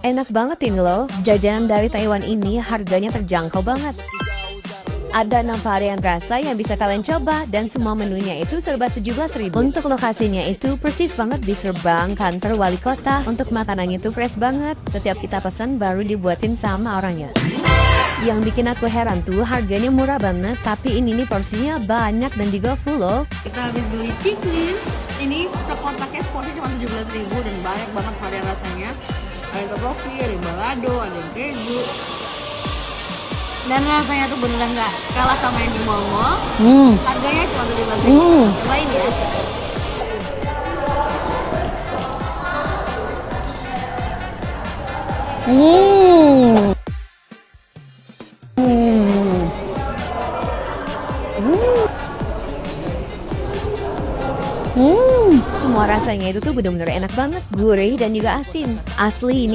Enak banget ini loh, jajanan dari Taiwan ini harganya terjangkau banget. Ada 6 varian rasa yang bisa kalian coba dan semua menunya itu serba 17.000. Untuk lokasinya itu persis banget di Serbang, kantor wali kota. Untuk makanannya itu fresh banget. Setiap kita pesan baru dibuatin sama orangnya. Yang bikin aku heran tuh harganya murah banget, tapi ini nih porsinya banyak dan juga full loh. Kita habis beli chicken. Ini sekotaknya porsi cuma 17.000 dan banyak banget varian rasanya. Ada topoki, ada yang balado, ada yang keju. Dan rasanya tuh beneran nggak kalah sama yang di mall-mall. Harganya cuma 17.000. Cobain ya. Semua rasanya itu tuh bener-bener enak banget, gurih dan juga asin. Asli ini